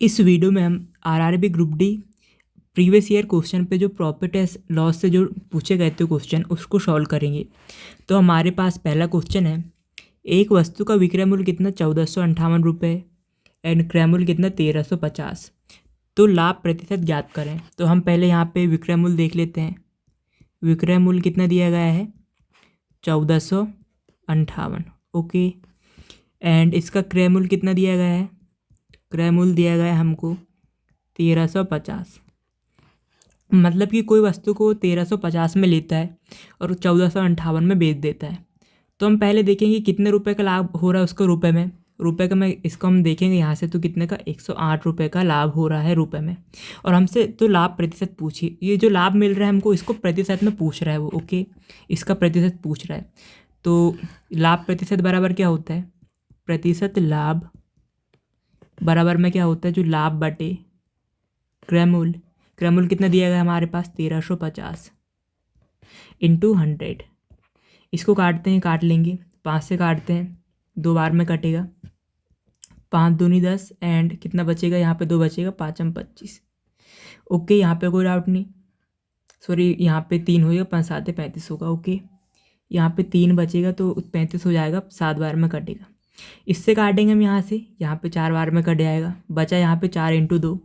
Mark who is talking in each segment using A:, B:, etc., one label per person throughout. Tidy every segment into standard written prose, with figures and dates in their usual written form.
A: इस वीडियो में हम RRB group D previous year question पे जो प्रॉफिट एंड लॉस से जो पूछे गए थे क्वेश्चन उसको सॉल्व करेंगे। तो हमारे पास पहला क्वेश्चन है, एक वस्तु का विक्रय मूल्य कितना 1458 रुपये एंड क्रय मूल्य कितना 1350, तो लाभ प्रतिशत ज्ञात करें। तो हम पहले यहाँ पे विक्रय मूल्य देख लेते हैं। विक्रय मूल्य कितना दिया गया है 1458, ओके। एंड इसका क्रय मूल्य कितना दिया गया है, क्रय मूल्य दिया गया है हमको 1350। मतलब कि कोई वस्तु को 1350 में लेता है और 1458 में बेच देता है। तो हम पहले देखेंगे कितने रुपए का लाभ हो रहा है उसको रुपए में। रुपए का मैं इसको हम देखेंगे यहाँ से, तो कितने का 108 रुपये का लाभ हो रहा है रुपए में। और हमसे तो लाभ प्रतिशत पूछिए, ये जो लाभ मिल रहा है हमको इसको प्रतिशत में पूछ रहा है वो, ओके। इसका प्रतिशत पूछ रहा है, तो लाभ प्रतिशत बराबर क्या होता है, प्रतिशत लाभ बराबर में क्या होता है, जो लाभ बटे क्रय मूल्य। क्रय मूल्य कितना दिया गया हमारे पास 1350 इंटू 100। इसको काटते हैं, काट लेंगे, 5 से काटते हैं, 2 बार में कटेगा, 5 दूनी 10 एंड कितना बचेगा, यहाँ पे 2 बचेगा, 5 हम 25, ओके। यहाँ पे कोई डाउट नहीं, सॉरी यहाँ पे 3 होगा, 5 7 35 होगा, ओके। यहाँ पे 3 बचेगा तो 35 हो जाएगा, 7 बार में कटेगा। इससे काटेंगे हम यहाँ से, यहाँ पे 4 बार में कट जाएगा, बचा यहाँ पे 4 इंटू 2।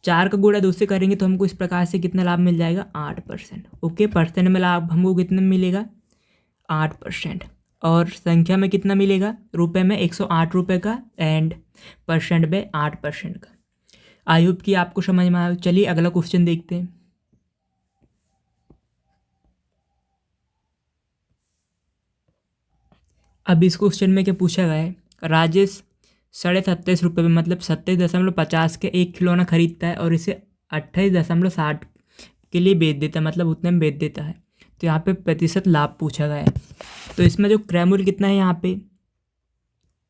A: 4 का गुणा 2 से करेंगे तो हमको इस प्रकार से कितना लाभ मिल जाएगा 8%, ओके। परसेंट में लाभ हमको कितना मिलेगा 8%, और संख्या में कितना मिलेगा रुपए में 108 रुपये का एंड परसेंट में 8% का। आई होप कि आपको समझ में आया। चलिए अगला क्वेश्चन देखते हैं। अब इस क्वेश्चन में क्या पूछा गया है, राजेश 27.5 रुपये में मतलब 27.50 के एक खिलौना खरीदता है और इसे 28.60 के लिए बेच देता है, मतलब उतने में बेच देता है। तो यहाँ पे प्रतिशत लाभ पूछा गया है। तो इसमें जो क्रय मूल्य कितना है, यहाँ पे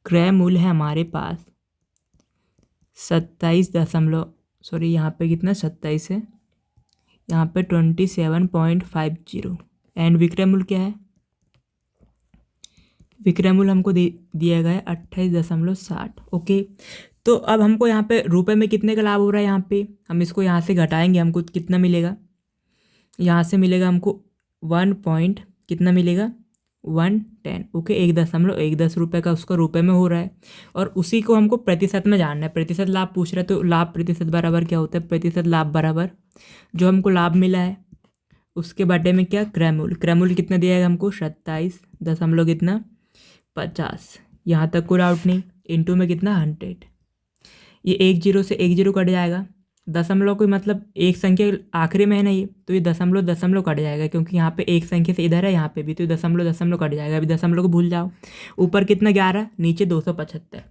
A: क्रय मूल्य है हमारे पास 27 दशमलव, सॉरी यहाँ पे कितना 27 है, यहाँ पे 27.50 एंड विक्रय मूल्य क्या है, विक्रय मूल्य हमको दिया गया है 28.60, ओके। तो अब हमको यहाँ पे रुपए में कितने का लाभ हो रहा है, यहाँ पे हम इसको यहाँ से घटाएंगे, हमको कितना मिलेगा, यहाँ से मिलेगा हमको 1 पॉइंट कितना मिलेगा 110, ओके। 1.10 रुपये का उसका रुपए में हो रहा है, और उसी को हमको प्रतिशत में जानना है। प्रतिशत लाभ पूछ रहा है, तो लाभ प्रतिशत बराबर क्या होता है, प्रतिशत लाभ बराबर जो हमको लाभ मिला है उसके बटे में क्या क्रय मूल्य। क्रय मूल्य कितना दिया है हमको 27 दशमलव कितना 50, यहाँ तक कोई डाउट नहीं। इंटू में कितना 100, ये 1 0 से 1 0 कट जाएगा। दशमलव कोई मतलब एक संख्या आखिरी में है नहीं, तो ये दशमलव दशमलव कट जाएगा, क्योंकि यहाँ पे एक संख्या से इधर है, यहाँ पे भी, तो दशमलव दशमलव कट जाएगा। अभी दशमलव को भूल जाओ। ऊपर कितना 11, नीचे 275।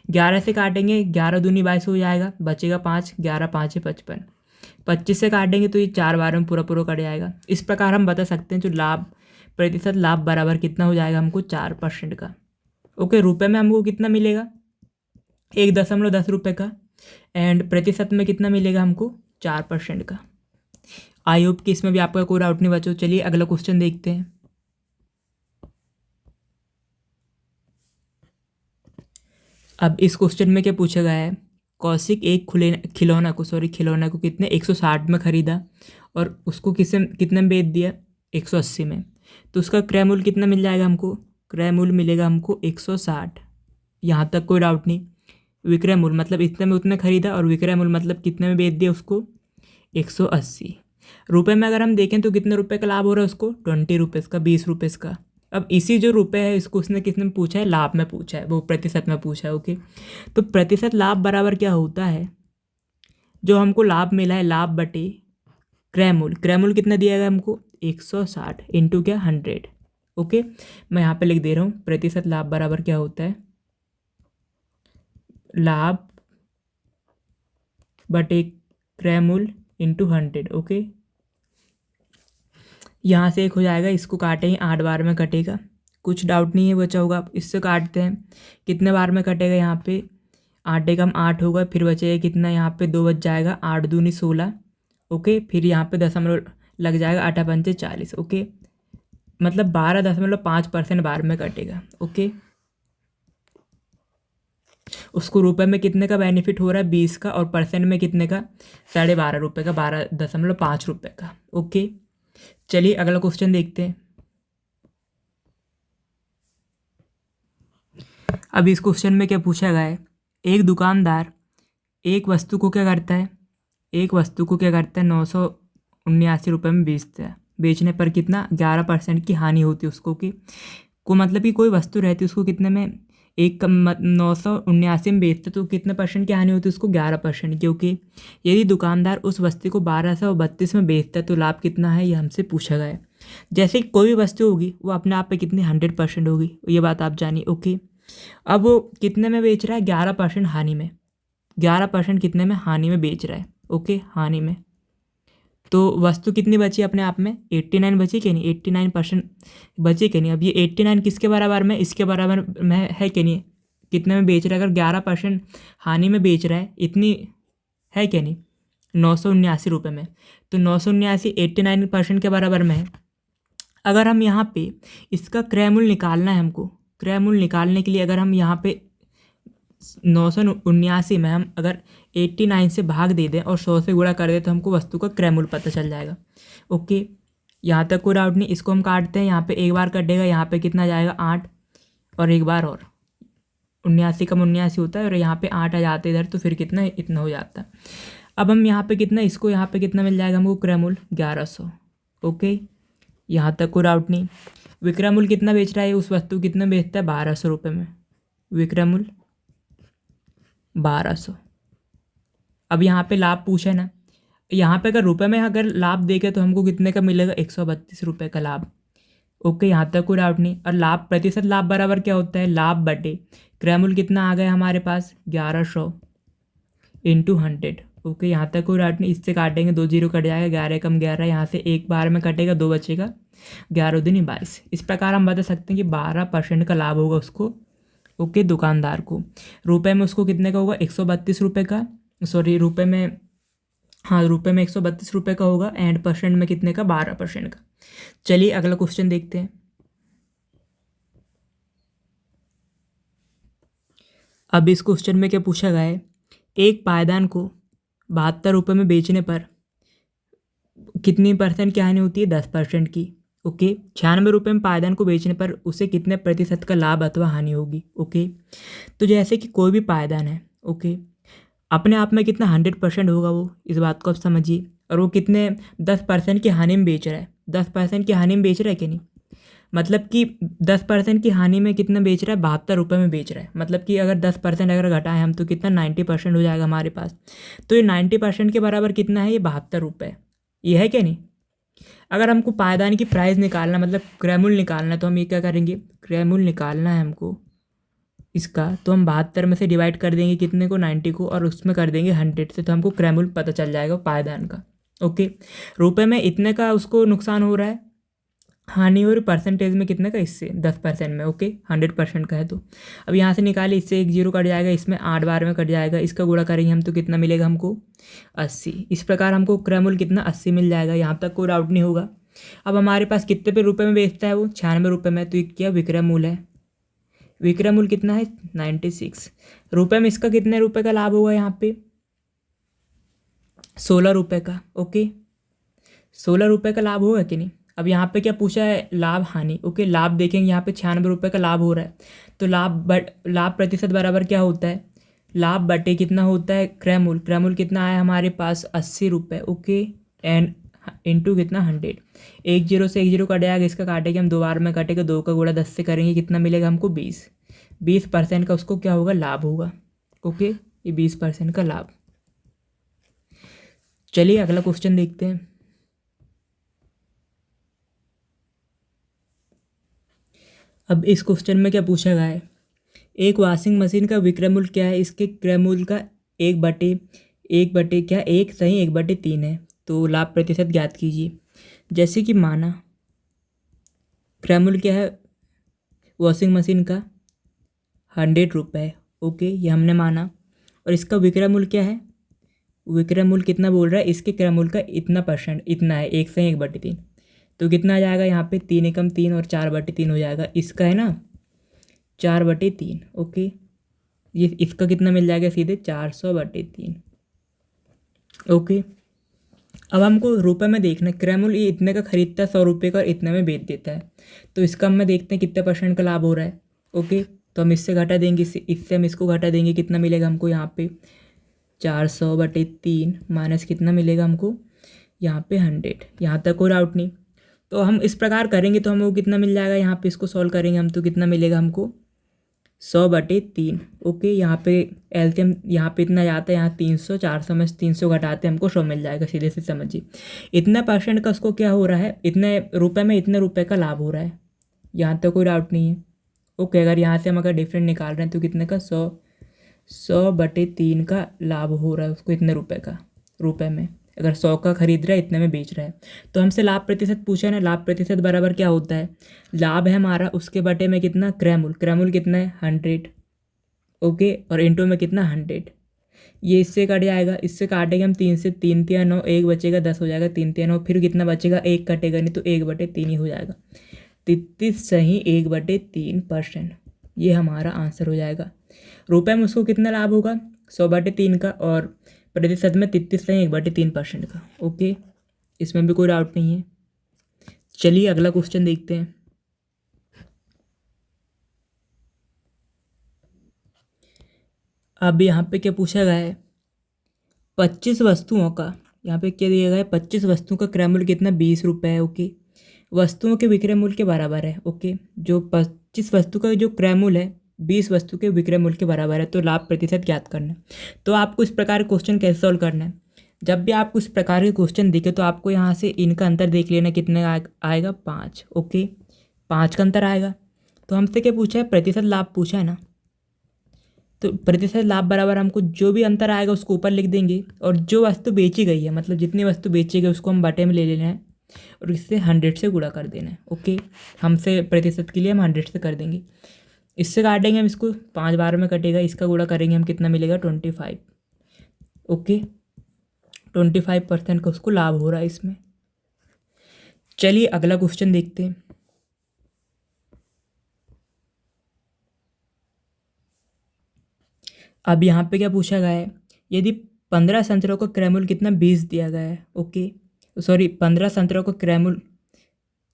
A: 11 से काटेंगे, 11 दूनी 22 हो जाएगा, बचेगा 5, 11 5 55। 25 से काटेंगे तो ये 4 बार में पूरा पूरा कट जाएगा। इस प्रकार हम बता सकते हैं जो लाभ प्रतिशत लाभ बराबर कितना हो जाएगा हमको 4% का, ओके। रुपये में हमको कितना मिलेगा 1.10 रुपये का, एंड प्रतिशत में कितना मिलेगा हमको 4% का। आई होप कि इसमें भी आपका कोई डाउट नहीं बचो। चलिए अगला क्वेश्चन देखते हैं। अब इस क्वेश्चन में क्या पूछा गया है, कौशिक एक खिलौना को कितने 160 में खरीदा और उसको कितने में बेच दिया 180 में। तो उसका क्रय मूल्य कितना मिल जाएगा हमको, क्रय मूल्य मिलेगा हमको 160, यहाँ तक कोई डाउट नहीं। विक्रय मूल्य मतलब इतने में उतने खरीदा, और विक्रय मूल्य मतलब कितने में बेच दिया उसको 180। रुपए में अगर हम देखें तो कितने रुपए का लाभ हो रहा है उसको 20 रुपीज़ का, 20 रुपीज़ का। अब इसी जो रुपए है इसको उसने किसने पूछा है, लाभ में पूछा है, वो प्रतिशत में पूछा है, ओके। तो प्रतिशत लाभ बराबर क्या होता है, जो हमको लाभ मिला है लाभ बटे क्रय मूल्य। क्रय मूल्य कितना दिया गया हमको 160 इंटू क्या 100, ओके। मैं यहाँ पे लिख दे रहा हूँ, प्रतिशत लाभ बराबर क्या होता है, लाभ बटे क्रय मूल्य इंटू 100, ओके। यहाँ से एक हो जाएगा, इसको काटेंगे 8 बार में कटेगा, कुछ डाउट नहीं है बचा होगा। इससे काटते हैं, कितने बार में कटेगा, यहाँ पे 8 एकम 8 होगा, फिर बचेगा कितना, यहाँ पे 2 बच जाएगा, 8 दूनी 16, ओके। फिर यहाँ पे दशमलव लग जाएगा, 8 पंचे 40, ओके। मतलब 12.5% बार में कटेगा, ओके। उसको रुपए में कितने का बेनिफिट हो रहा है, 20 का, और परसेंट में कितने का, 12.5 रुपये का, 12.5 रुपये का। ओके, चलिए अगला क्वेश्चन देखते हैं। अब इस क्वेश्चन में क्या पूछा गया है, एक दुकानदार एक वस्तु को क्या करता है, एक वस्तु को क्या करता है 979 रुपये में बेचता है। बेचने पर कितना, 11% की हानि होती है उसको, को मतलब कि कोई वस्तु रहती है उसको कितने में, 979 में बेचते तो कितने परसेंट की हानि होती है उसको, 11%, क्योंकि यदि दुकानदार उस वस्तु को 1232 में बेचता है तो लाभ कितना है, ये हमसे पूछा गया है। जैसे कि कोई भी वस्तु होगी वो अपने आप पे कितनी 100% होगी, ये बात आप जानिए। ओके, अब वो कितने में बेच रहा है, 11% हानि में, 11% कितने में, हानि में बेच रहा है। ओके, हानि में, तो वस्तु कितनी बची अपने आप में, 89 बची कि नहीं, 89% बची कि नहीं। अब ये 89 किसके बराबर में, इसके बराबर में है कि नहीं, कितने में बेच रहा है, अगर 11% हानि में बेच रहा है, इतनी है कि नहीं, 979 में, तो 979 89% के बराबर में है। अगर हम यहाँ पे इसका क्रय मूल्य निकालना है हमको, क्रय मूल्य निकालने के लिए अगर हम यहाँ पे 979 में हम अगर 89 से भाग दे दें और 100 से गुणा कर दें तो हमको वस्तु का क्रय मूल्य पता चल जाएगा। ओके, यहाँ तक कोई डाउट नहीं। इसको हम काटते हैं, यहाँ पे एक बार कटेगा, यहाँ पे कितना जाएगा 8, और एक बार और 79 कम 79 होता है, और यहाँ पे 8 आ जाते इधर, तो फिर कितना, इतना हो जाता है। अब हम यहाँ पे कितना, इसको यहाँ पे कितना मिल जाएगा हमको, क्रय मूल्य 1100। ओके, यहाँ तक कोई डाउट नहीं। विक्रय मूल्य कितना बेच रहा है, उस वस्तु कितना बेचता है, 1200 में, विक्रय मूल्य 1200। अब यहाँ पे लाभ पूछा है ना, यहाँ पे अगर रुपए में अगर लाभ देखे तो हमको कितने का मिलेगा, 132 रुपये का लाभ। ओके, यहाँ तक कोई डाउट नहीं। और लाभ, प्रतिशत लाभ बराबर क्या होता है, लाभ बटे क्रय मूल्य कितना आ गया हमारे पास, 1100 इंटू 100। ओके, यहाँ तक कोई डाउट नहीं। इससे काटेंगे, 2 जीरो कट जाएगा, 11 कम 11, यहाँ से एक बार में कटेगा, 2 बचेगा, 11 दूनी 22। इस प्रकार हम बता सकते हैं कि 12% का लाभ होगा उसको। ओके, दुकानदार को रुपए में उसको कितने का होगा, 132 रुपये का, सॉरी रुपए में, हाँ रुपए में 132 रुपये का होगा, एंड परसेंट में कितने का, 12% का। चलिए अगला क्वेश्चन देखते हैं। अब इस क्वेश्चन में क्या पूछा गया है, एक पायदान को 72 रुपये में बेचने पर कितनी परसेंट की हानि होती है, 10% की। ओके, 96 रुपये में पायदान को बेचने पर उसे कितने प्रतिशत का लाभ अथवा हानि होगी। ओके, तो जैसे कि कोई भी पायदान है, ओके, अपने आप में कितना 100% होगा वो, इस बात को आप समझिए, और वो कितने 10% की हानि में बेच रहा है, 10% की हानि में बेच रहा है कि नहीं, मतलब कि 10% की हानि में कितना बेच रहा है, 72 रुपये में बेच रहा है। मतलब कि अगर 10% अगर घटाएं हम तो कितना 90% हो जाएगा हमारे पास। तो ये 90% के बराबर कितना है, ये 72 रुपये, ये है क्या नहीं। अगर हमको पायदान की प्राइस निकालना, मतलब क्रय मूल्य निकालना है, तो हम ये क्या करेंगे, क्रय मूल्य निकालना है हमको इसका, तो हम 72 में से डिवाइड कर देंगे कितने को, 90 को, और उसमें कर देंगे 100 से, तो हमको क्रय मूल्य पता चल जाएगा पायदान का। ओके, रुपए में इतने का उसको नुकसान हो रहा है, हानि हो रही परसेंटेज में कितने का, इससे 10% में। ओके, 100% का है तो अब यहाँ से निकाले, इससे एक जीरो कट जाएगा, इसमें 8 बार में कट जाएगा, इसका गुणा करेंगे हम तो कितना मिलेगा हमको, 80। इस प्रकार हमको क्रय मूल्य कितना, 80 मिल जाएगा। यहाँ तक कोई डाउट नहीं होगा। अब हमारे पास कितने पे रुपये में बेचता है वो, 96 रुपये में, तो ये क्या विक्रय मूल्य है, विक्रय मूल्य कितना है, 96 रुपये में। इसका कितने रुपए का लाभ होगा यहाँ पे, 16 रुपये का। ओके, 16 रुपये का लाभ होगा कि नहीं। अब यहाँ पे क्या पूछा है, लाभ हानि। ओके, लाभ देखेंगे यहाँ पे 96 रुपये का लाभ हो रहा है, तो लाभ प्रतिशत बराबर क्या होता है, लाभ बटे कितना होता है, क्रय मूल्य। क्रय मूल्य कितना आया हमारे पास, 80 रुपये। ओके, एंड इंटू कितना, 100। एक जीरो से एक जीरो कट जाएगा, इसका काटेंगे हम 2 बार में कटेगा, 2 का गुणा 10 से करेंगे, कितना मिलेगा हमको, 20% का उसको क्या होगा, लाभ होगा। ओके, ये 20% का लाभ। चलिए अगला क्वेश्चन देखते हैं। अब इस क्वेश्चन में क्या पूछा गया है, एक वॉशिंग मशीन का विक्रय मूल्य क्या है, इसके क्रय मूल्य का 1/1 क्या, 1 सही 1/3 है, तो लाभ प्रतिशत ज्ञात कीजिए। जैसे कि माना क्रय मूल्य क्या है वॉशिंग मशीन का, 100 रुपये। ओके, ये हमने माना, और इसका विक्रय मूल्य क्या है, विक्रय मूल्य कितना बोल रहा है, इसके क्रय मूल्य का इतना परसेंट, इतना है, 1 से 1/3, तो कितना आ जाएगा यहाँ पे, 3 एकम 3 और 4/3 हो जाएगा। इसका है ना 4/3। ओके, ये इसका कितना मिल जाएगा सीधे 400/3। ओके, अब हमको रुपए में देखना है। क्रैमुल ये इतने का खरीदता है 100 रुपये का और इतने में बेच देता है, तो इसका हम देखते हैं कितने % का लाभ हो रहा है। ओके, तो हम इससे घटा देंगे, इससे हम इसको घटा देंगे, कितना मिलेगा हमको यहाँ पे 400/3 माइनस कितना मिलेगा हमको यहाँ पे 100। यहाँ तक कोई डाउट नहीं। तो हम इस प्रकार करेंगे तो हमको कितना मिल जाएगा, यहाँ पे इसको सॉल्व करेंगे हम तो कितना मिलेगा हमको 100/3। ओके, यहाँ पे एलसीएम यहाँ पे इतना जाता है, यहाँ 300, 400 में से 300 घटाते हमको 100 मिल जाएगा, सीधे से समझिए। इतना % का उसको क्या हो रहा है, इतने रुपए में इतने रुपए का लाभ हो रहा है। यहाँ तक कोई डाउट नहीं है। ओके, अगर यहाँ से हम अगर डिफरेंट निकाल रहे हैं तो कितने का 100/3 का लाभ हो रहा है उसको, इतने रुपए का, रुपए में। अगर 100 का खरीद रहा है, इतने में बेच रहा है। तो हमसे लाभ प्रतिशत पूछा है ना, लाभ प्रतिशत बराबर क्या होता है, लाभ है हमारा उसके बटे में कितना क्रैमुल, क्रैमुल कितना है 100। ओके, और इंटू में कितना 100। ये इससे कट जाएगा, इससे काटेंगे हम 3 से, 3 3 9, 1 बचेगा 10 हो जाएगा, 3 3 9, फिर कितना बचेगा, 1 कटेगा नहीं तो 1/3 ही हो जाएगा। 33 सही 1/3%। ये हमारा आंसर हो जाएगा। रुपए में उसको कितना लाभ होगा 100/3 का, और प्रतिशत में 33 सही 1/3% का। ओके, इसमें भी कोई डाउट नहीं है। चलिए अगला क्वेश्चन देखते हैं। अब यहाँ पे क्या पूछा गया है, 25 वस्तुओं का, यहाँ पे क्या दिया गया है, 25 वस्तुओं का क्रय मूल्य कितना 20 रुपये है। ओके, वस्तुओं के विक्रय मूल्य के बराबर है। ओके, जो 25 वस्तु का जो क्रय मूल्य है 20 वस्तु के विक्रय मूल्य के बराबर है, तो लाभ प्रतिशत ज्ञात करना है। तो आपको इस प्रकार क्वेश्चन कैसे सॉल्व करना है, जब भी आपको इस प्रकार के क्वेश्चन दिखे तो आपको यहाँ से इनका अंतर देख लेना, कितने आएगा 5। ओके, 5 का अंतर आएगा। तो हमसे क्या पूछा है, प्रतिशत लाभ पूछा है ना, तो प्रतिशत लाभ बराबर हमको जो भी अंतर आएगा उसको ऊपर लिख देंगे, और जो वस्तु बेची गई है, मतलब जितनी वस्तु बेची गई उसको हम बटे में ले लेना है और इससे 100 से गुणा कर देना है। ओके, हमसे प्रतिशत के लिए हम 100 से कर देंगे, इससे काटेंगे हम इसको, 5 बार में कटेगा, इसका गुणा करेंगे हम, कितना मिलेगा 25। ओके, 25% का उसको लाभ हो रहा है इसमें। चलिए अगला क्वेश्चन देखते हैं। अब यहाँ पे क्या पूछा गया है, यदि 15 संतरों का क्रय मूल्य कितना 20 दिया गया है। ओके, सॉरी 15 संतरों का क्रय मूल्य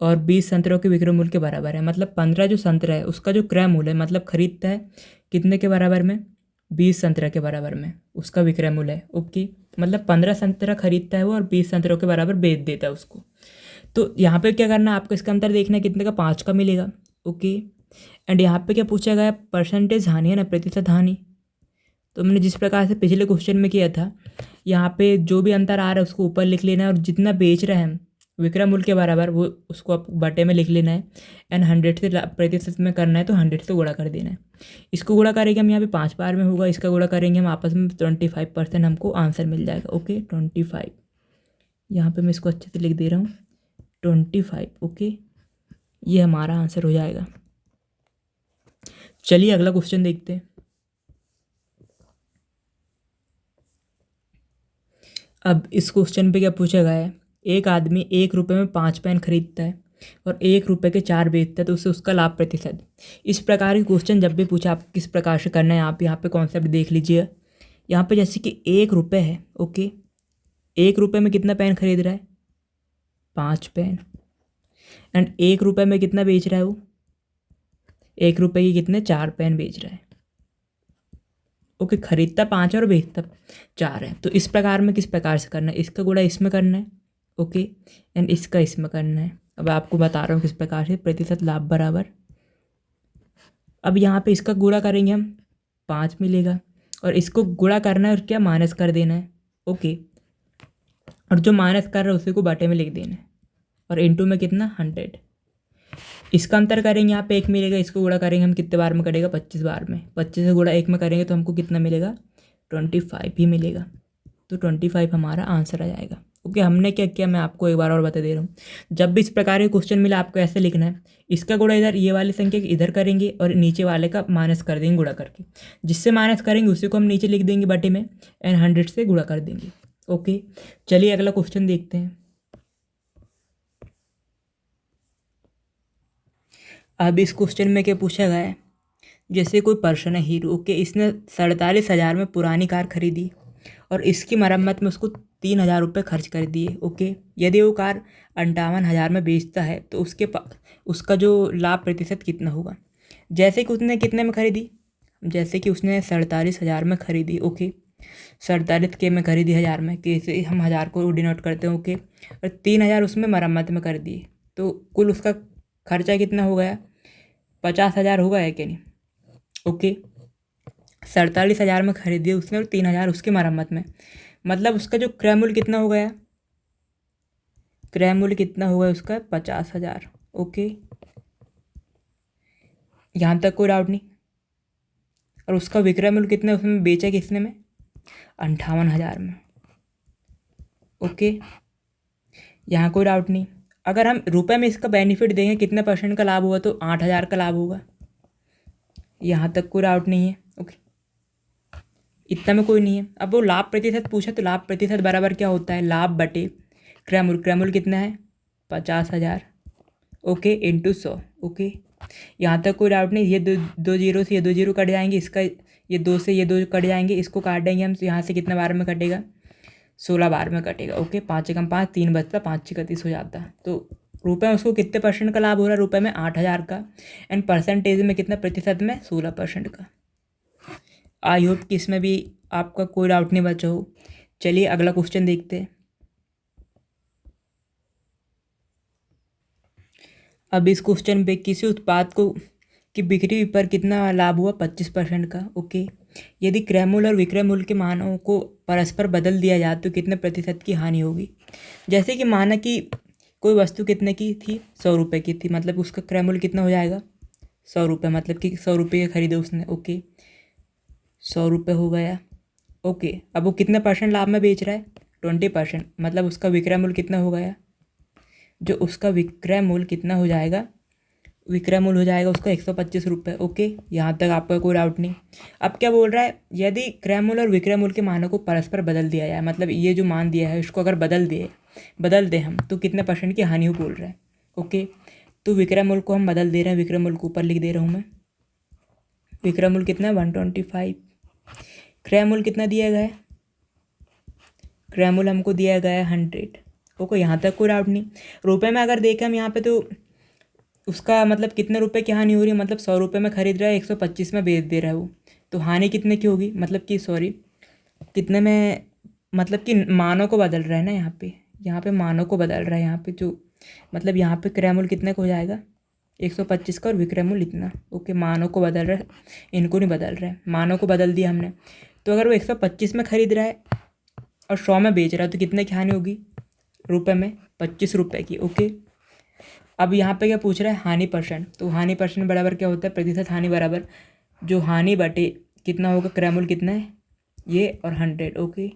A: और 20 संतरों के विक्रय मूल्य के बराबर है, मतलब 15 जो संतरा है उसका जो क्रय मूल्य है, मतलब खरीदता है कितने के बराबर में, 20 संतरा के बराबर में उसका विक्रय मूल्य है। ओके, मतलब 15 संतरा खरीदता है वो और 20 संतरों के बराबर बेच देता है उसको। तो यहाँ पे क्या करना है आपको, इसका अंतर देखना है, कितने का 5 का मिलेगा। ओके, एंड यहाँ पे क्या पूछा गया, परसेंटेज हानि है ना, प्रतिशत हानि। तो हमने जिस प्रकार से पिछले क्वेश्चन में किया था, यहाँ पे जो भी अंतर आ रहा है उसको ऊपर लिख लेना है, और जितना बेच रहे हैं हम विक्रय मूल्य के बराबर वो उसको आप बटे में लिख लेना है, एंड 100 से प्रतिशत में करना है तो 100 से गुणा कर देना है। इसको गुणा करेंगे हम, यहाँ पे 5 बार में होगा, इसका गुणा करेंगे हम आपस में, 25% हमको आंसर मिल जाएगा। ओके, 25, यहाँ पे मैं इसको अच्छे से लिख दे रहा हूँ 25। ओके, ये हमारा आंसर हो जाएगा। चलिए अगला क्वेश्चन देखते हैं। अब इस क्वेश्चन पे क्या पूछा गया है, एक आदमी 1 रुपये में 5 पेन खरीदता है और 1 रुपये के 4 बेचता है, तो उससे उसका लाभ प्रतिशत। इस प्रकार के क्वेश्चन जब भी पूछा आप किस प्रकार से करना है, आप यहाँ पे कॉन्सेप्ट देख लीजिए। यहाँ पे जैसे कि 1 रुपये है। ओके, 1 रुपये में कितना पेन खरीद रहा है 5 पेन, एंड 1 रुपये में कितना बेच रहा है वो, 1 रुपये की कितने 4 पेन बेच रहा है। ओके, खरीदता 5 और बेचता 4 है। तो इस प्रकार में किस प्रकार से करना है, इसका गुणा इसमें करना है। ओके, एंड इसका इसमें करना है। अब आपको बता रहा हूँ किस प्रकार से, प्रतिशत लाभ बराबर, अब यहाँ पे इसका गुणा करेंगे हम 5 मिलेगा, और इसको गुणा करना है और क्या माइनस कर देना है। ओके, और जो माइनस कर रहा है उसी को बटे में लिख देना है, और इंटू में कितना 100। इसका अंतर करेंगे, यहाँ पे 1 मिलेगा, इसको गुणा करेंगे हम कितने बार में कटेगा 25 बार में, 25 से गुणा 1 में करेंगे तो हमको कितना मिलेगा 25 ही मिलेगा। तो 25 हमारा आंसर आ जाएगा। ओके, हमने क्या किया मैं आपको एक बार और बता दे रहा हूँ, जब भी इस प्रकार के क्वेश्चन मिला आपको ऐसे लिखना है, इसका गुणा इधर ये वाली संख्या इधर करेंगे और नीचे वाले का माइनस कर देंगे गुणा करके, जिससे माइनस करेंगे उसी को हम नीचे लिख देंगे बटे में, एंड 100 से गुणा कर देंगे। ओके, चलिए अगला क्वेश्चन देखते हैं। अब इस क्वेश्चन में क्या पूछा गया है, जैसे कोई पर्सन है हीरो, ओके, इसने 47,000 में पुरानी कार खरीदी और इसकी मरम्मत में उसको 3,000 रुपये खर्च कर दिए, ओके। यदि वो कार 58,000 में बेचता है तो उसका जो लाभ प्रतिशत कितना होगा। जैसे कि उसने कितने में खरीदी, जैसे कि उसने 47,000 में खरीदी, ओके, 47 के में खरीदी 1000 में, कैसे हम 1000 को डिनोट करते हैं, ओके, और 3,000 उसमें मरम्मत में कर दिए, तो कुल उसका खर्चा कितना हो गया, 50,000 हो गया है कि नहीं, ओके। 47,000 में खरीदी उसने और 3,000 उसकी मरम्मत में, मतलब उसका जो क्रय मूल्य कितना हो गया, क्रय मूल्य कितना होगा उसका 50,000, ओके। यहाँ तक कोई डाउट नहीं। और उसका विक्रय मूल्य कितना, उसमें बेचा किसने में, 58,000 में, ओके। यहाँ कोई डाउट नहीं। अगर हम रुपए में इसका बेनिफिट देंगे कितने परसेंट का लाभ हुआ, तो 8,000 का लाभ होगा। यहाँ तक कोई डाउट नहीं है, ओके, इतना में कोई नहीं है। अब वो लाभ प्रतिशत पूछा तो लाभ प्रतिशत बराबर क्या होता है, लाभ बटे क्रय मूल्य। क्रय मूल्य कितना है 50,000, ओके, इंटू 100, ओके। यहाँ तक कोई डाउट नहीं। ये दो जीरो से ये 2 जीरो कट जाएंगे, इसका ये 2 से ये 2 कट जाएंगे, इसको काट देंगे हम, यहाँ से कितने बार में कटेगा, 16 बार में कटेगा, ओके। 5 एकम 5, 3 बचता, 5 छः 31 हो जाता। तो रुपए में उसको कितने परसेंट का लाभ हो रहा है, रुपए में 8,000 का, एंड परसेंटेज में कितना, प्रतिशत में 16% का। आई होप कि इसमें भी आपका कोई डाउट नहीं बचा हो। चलिए अगला क्वेश्चन देखते हैं। अब इस क्वेश्चन पे किसी उत्पाद को की बिक्री पर कितना लाभ हुआ, 25% का, ओके। यदि क्रय मूल्य और विक्रय मूल्य के मानों को परस्पर बदल दिया जाए तो कितने प्रतिशत की हानि होगी। जैसे कि माना कि कोई वस्तु कितने की थी, 100 रुपये की थी, मतलब उसका क्रय मूल्य कितना हो जाएगा, 100 रुपये, मतलब कि 100 रुपये के खरीदे उसने, ओके, 100 रुपये हो गया, ओके। अब वो कितने परसेंट लाभ में बेच रहा है, 20%, मतलब उसका विक्रय मूल्य कितना हो गया, जो उसका विक्रय मूल्य कितना हो जाएगा, विक्रय मूल्य हो जाएगा उसका 125 रुपये, ओके। यहाँ तक आपका कोई डाउट नहीं। अब क्या बोल रहा है, यदि क्रय मूल्य और विक्रय मूल्य के मानों को परस्पर बदल दिया जाए, मतलब ये जो मान दिया है इसको अगर बदल दें हम, तो कितने परसेंट की हानि हो बोल रहा है, ओके। तो विक्रय मूल्य को हम बदल दे रहे हैं, विक्रय मूल्य को ऊपर लिख दे रहा हूँ मैं। विक्रय मूल्य कितना है 125, क्रय मूल्य कितना दिया गया है, क्रय मूल्य हमको दिया गया है 100, ओके। यहाँ तक कोई डाउट नहीं। रुपये में अगर देखें हम यहाँ पे, तो उसका मतलब कितने रुपए की हानि हो रही है, मतलब 100 रुपये में खरीद रहा है, 125 में बेच दे रहा है वो, तो हानि कितने की होगी, मतलब कि सॉरी कितने में, मतलब कि मानों को बदल रहा है ना, यहाँ पे मानों को बदल रहा है, यहाँ पे जो मतलब यहाँ पे क्रय मूल्य कितने का हो जाएगा 125 का, और विक्रय मूल्य इतना, ओके। मानों को बदल रहा है, इनको नहीं बदल रहा है, मानों को बदल दिया हमने। तो अगर वो 125 में खरीद रहा है और 100 में बेच रहा है तो कितने की हानि होगी, रुपये में 25 रुपये की, ओके। अब यहाँ पे क्या पूछ रहा है, हानि परसेंट, तो हानि परसेंट बराबर क्या होता है, प्रतिशत हानि बराबर जो हानि बटे कितना होगा, क्रय मूल्य कितना है ये, और 100, ओके।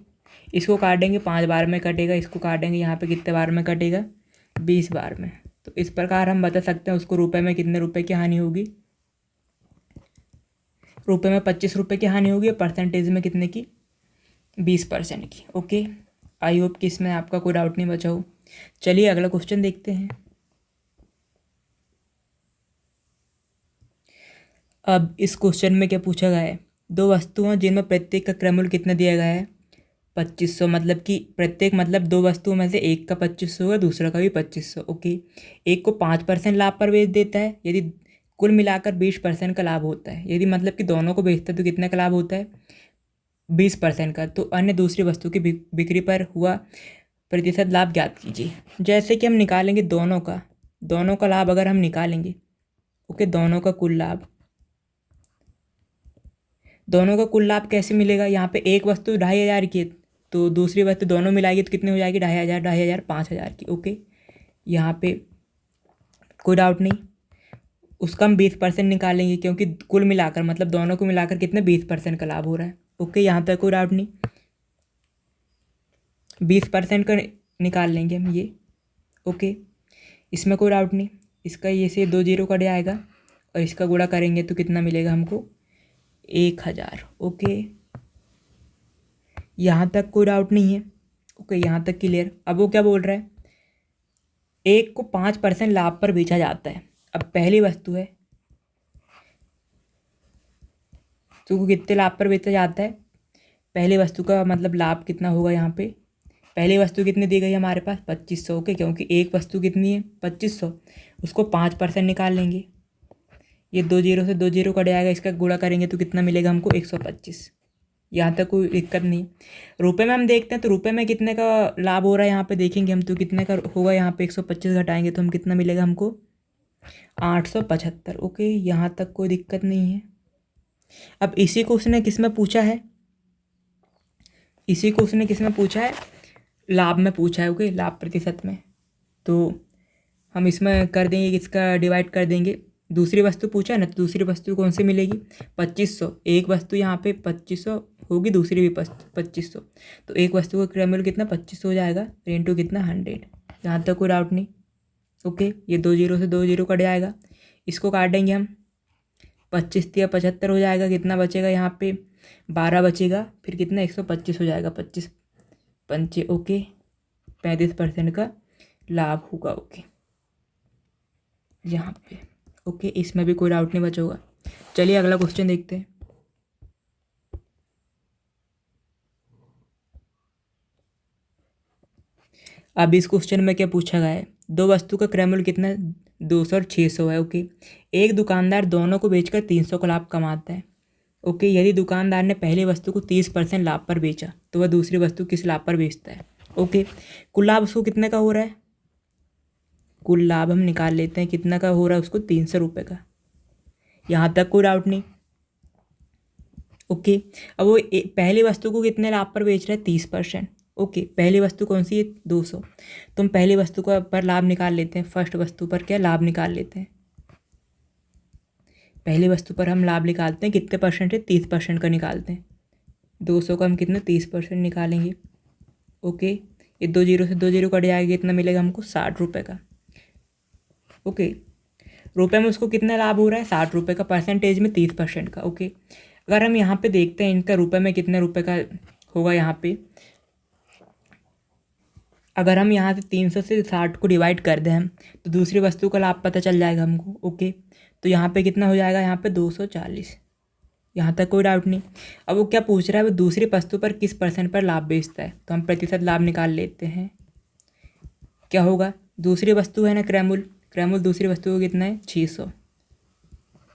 A: इसको काटेंगे 5 बार में कटेगा, इसको काटेंगे यहाँ पे कितने बार में कटेगा, 20 बार में। तो इस प्रकार हम बता सकते हैं उसको रुपए में कितने रुपए की हानि होगी, रुपए में 25 रुपये की हानि होगी, और परसेंटेज में कितने की, 20% की, ओके। आई होप कि इसमें आपका कोई डाउट नहीं बचा हो। चलिए अगला क्वेश्चन देखते हैं। अब इस क्वेश्चन में क्या पूछा गया है, दो वस्तुओं जिनमें प्रत्येक का क्रय मूल्य कितना दिया गया है 2500, मतलब कि प्रत्येक मतलब दो वस्तुओं में से एक का 2500 होगा, दूसरा का भी 2500, ओके। एक को 5% लाभ पर बेच देता है यदि कुल मिलाकर 20% का लाभ होता है, यदि मतलब कि दोनों को बेचता है तो कितने का लाभ होता है 20% का। तो अन्य दूसरी वस्तु की बिक्री पर हुआ प्रतिशत लाभ ज्ञात कीजिए। जैसे कि हम निकालेंगे दोनों का लाभ अगर हम निकालेंगे, ओके, दोनों का कुल लाभ कैसे मिलेगा, यहाँ पे एक वस्तु 2,500 की है तो दूसरी वस्तु दोनों मिलाएगी तो कितनी हो जाएगी, 2,500 5,000 की, ओके। यहाँ पे कोई डाउट नहीं। उसका हम 20% निकालेंगे क्योंकि कुल मिलाकर मतलब दोनों को मिलाकर कितने 20% का लाभ हो रहा है, ओके। यहाँ तक कोई डाउट नहीं, 20% का निकाल लेंगे हम ये, ओके। इसमें कोई डाउट नहीं। इसका ये से 2 जीरो कट जाएगा और इसका गुणा करेंगे तो कितना मिलेगा हमको 1,000, ओके। यहाँ तक कोई डाउट नहीं है, ओके, यहाँ तक क्लियर। अब वो क्या बोल रहा है, एक को 5% लाभ पर बेचा जाता है। अब पहली वस्तु है वस्तु को कितने लाभ पर बेचा जाता है। पहली वस्तु का मतलब लाभ कितना होगा यहाँ पे। पहली वस्तु कितनी दी गई हमारे पास 2500। ओके, क्योंकि एक वस्तु कितनी है 2500, उसको 5% निकाल लेंगे। ये 2 जीरो से 2 जीरो कट जाएगा, इसका गुणा करेंगे तो कितना मिलेगा हमको 125। यहाँ तक कोई दिक्कत नहीं। रुपए में हम देखते हैं तो रुपए में कितने का लाभ हो रहा है यहाँ पे देखेंगे हम, तो कितने का होगा यहाँ पे 125 घटाएंगे तो हम कितना मिलेगा हमको 875। ओके, यहाँ तक कोई दिक्कत नहीं है। अब इसी को उसने किस में पूछा है, इसी को उसने किस में पूछा है, लाभ में पूछा है। ओके, लाभ प्रतिशत में, तो हम इसमें कर देंगे, इसका डिवाइड कर देंगे। दूसरी वस्तु पूछा है ना, तो दूसरी वस्तु कौन सी मिलेगी 2500। एक वस्तु यहाँ पे 2500 होगी, दूसरी भी 2500, तो एक वस्तु का क्रय मूल्य कितना 2500 हो जाएगा, इंटू कितना 100। यहाँ तक कोई डाउट नहीं। ओके, ये 2 जीरो से 2 जीरो कट जाएगा, इसको काटेंगे हम, 25 या 75 हो जाएगा, कितना बचेगा यहाँ पे 12 बचेगा, फिर कितना 125 हो जाएगा, 25 पंचे। ओके, 35% का लाभ होगा। ओके, यहाँ पे। ओके, इसमें भी कोई डाउट नहीं बचा होगा। चलिए अगला क्वेश्चन देखते हैं। अब इस क्वेश्चन में क्या पूछा गया है, दो वस्तु का क्रय मूल्य कितना है 200 और 600 है। ओके, एक दुकानदार दोनों को बेचकर 300 का लाभ कमाता है। ओके, यदि दुकानदार ने पहली वस्तु को 30% लाभ पर बेचा तो वह दूसरी वस्तु किस लाभ पर बेचता है। ओके, कुल लाभ उसको कितने का हो रहा है, कुल लाभ हम निकाल लेते हैं, कितना का हो रहा है उसको 300 रुपये का। यहाँ तक कोई डाउट नहीं। ओके, अब वो पहली वस्तु को कितने लाभ पर बेच रहा है 30%। ओके, पहली वस्तु कौन सी है 200, तो हम पहली वस्तु का पर लाभ निकाल लेते हैं, फर्स्ट वस्तु पर क्या लाभ निकाल लेते हैं। पहली वस्तु पर हम लाभ निकालते हैं, कितने परसेंट है 30% का निकालते हैं। 200 का हम कितना 30% निकालेंगे। ओके, ये 2 जीरो से 2 जीरो कट जाएगा, कितना मिलेगा हमको 60 रुपये का। ओके, रुपये में उसको कितना लाभ हो रहा है 60 रुपये का, परसेंटेज में 30% का। ओके, अगर हम यहाँ पे देखते हैं इनका रुपये में कितने रुपये का होगा, यहाँ पे अगर हम यहाँ से 300 से 60 को डिवाइड कर दें हम, तो दूसरी वस्तु का लाभ पता चल जाएगा हमको। ओके, तो यहाँ पे कितना हो जाएगा, यहाँ पे 240। यहाँ तक कोई डाउट नहीं। अब वो क्या पूछ रहा है, वो दूसरी वस्तु पर किस % पर लाभ बेचता है, तो हम प्रतिशत लाभ निकाल लेते हैं। क्या होगा, दूसरी वस्तु है ना क्रय मूल्य, क्रय मूल्य दूसरी वस्तु को कितना है 600।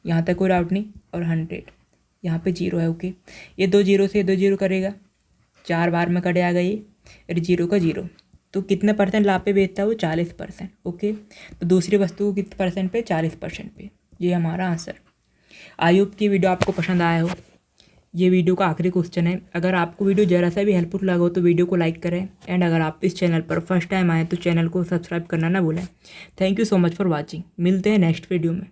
A: यहाँ तक कोई डाउट नहीं, और 100 यहाँ पे 0 है। ओके, ये 2 जीरो से 2 जीरो करेगा, 4 बार में कट जाएगा ये, अरे 0 का 0, तो कितने % लाभ पे बेचता है वो 40%। ओके, तो दूसरी वस्तु को कितने % पे 40% पे, ये हमारा आंसर। आई होप की वीडियो आपको पसंद आया हो। ये वीडियो का आखिरी क्वेश्चन है। अगर आपको वीडियो ज़रा सा भी हेल्पफुल लगा हो तो वीडियो को लाइक करें, एंड अगर आप इस चैनल पर फर्स्ट टाइम आए तो चैनल को सब्सक्राइब करना ना भूलें। Thank you so much for watching. मिलते हैं नेक्स्ट वीडियो में।